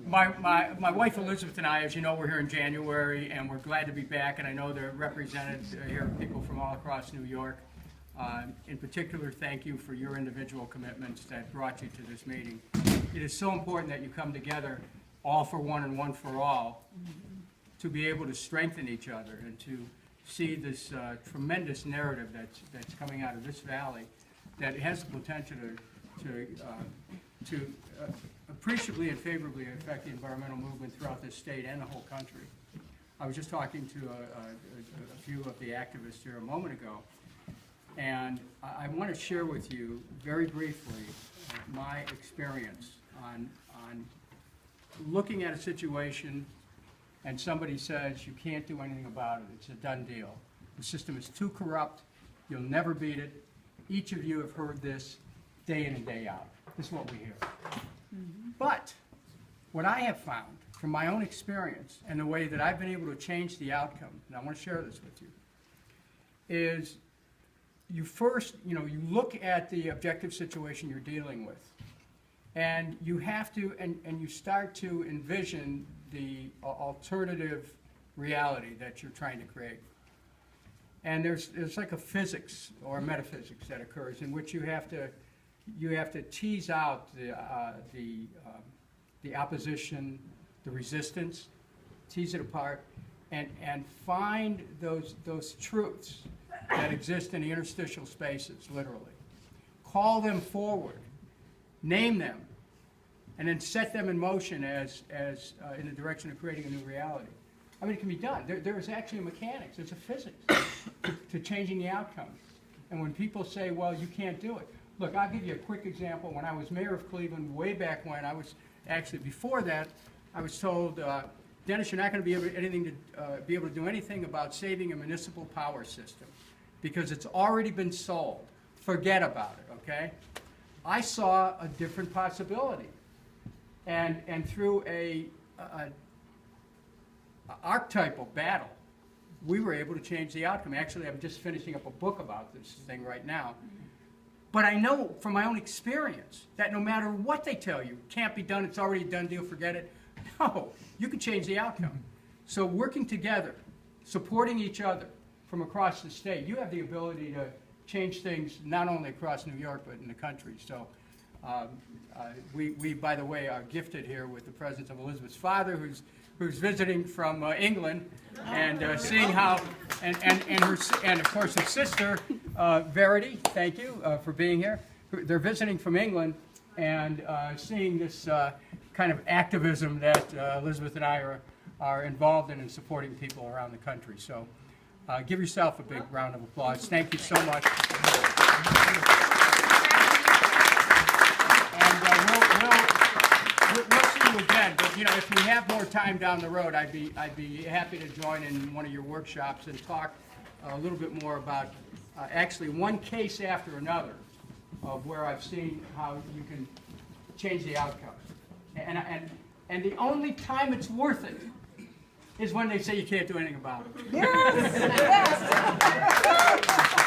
My wife Elizabeth and I, as you know, we're here in January, and we're glad to be back. And I know they're represented here, people from all across New York. In particular, thank you for your individual commitments that brought you to this meeting. It is so important that you come together, all for one and one for all, to be able to strengthen each other and to see this tremendous narrative that's coming out of this valley that has the potential to appreciably and favorably affect the environmental movement throughout this state and the whole country. I was just talking to a few of the activists here a moment ago, and I want to share with you very briefly my experience on looking at a situation and somebody says you can't do anything about it, it's a done deal. The system is too corrupt, you'll never beat it. Each of you have heard this day in and day out. This is what we hear. But what I have found from my own experience and the way that I've been able to change the outcome, and I want to share this with you, is you first, you look at the objective situation you're dealing with, and you have to, and you start to envision the alternative reality that you're trying to create. And there's like a physics or a metaphysics that occurs in which you have to tease out the opposition, the resistance, tease it apart, and find those truths that exist in the interstitial spaces, literally. Call them forward, name them, and then set them in motion as in the direction of creating a new reality. I mean, it can be done. There is actually a mechanics, there's a physics to changing the outcome. And when people say, well, you can't do it. Look, I'll give you a quick example. When I was mayor of Cleveland, way back when, I was actually, before that, I was told, Dennis, you're not going to be able to do anything about saving a municipal power system because it's already been sold. Forget about it, okay? I saw a different possibility. And through a archetypal battle, we were able to change the outcome. Actually, I'm just finishing up a book about this thing right now. But I know from my own experience that no matter what they tell you, can't be done, it's already a done deal, forget it. No, you can change the outcome. So working together, supporting each other from across the state, you have the ability to change things not only across New York, but in the country. So we, by the way, are gifted here with the presence of Elizabeth's father, who's visiting from England, and seeing how, and of course his sister, Verity, thank you for being here. They're visiting from England and seeing this kind of activism that Elizabeth and I are involved in supporting people around the country. So give yourself a big round of applause. Thank you so much. We'll see you again, but if we have more time down the road, I'd be happy to join in one of your workshops and talk a little bit more about actually one case after another of where I've seen how you can change the outcome. And the only time it's worth it is when they say you can't do anything about it. Yes! Yes!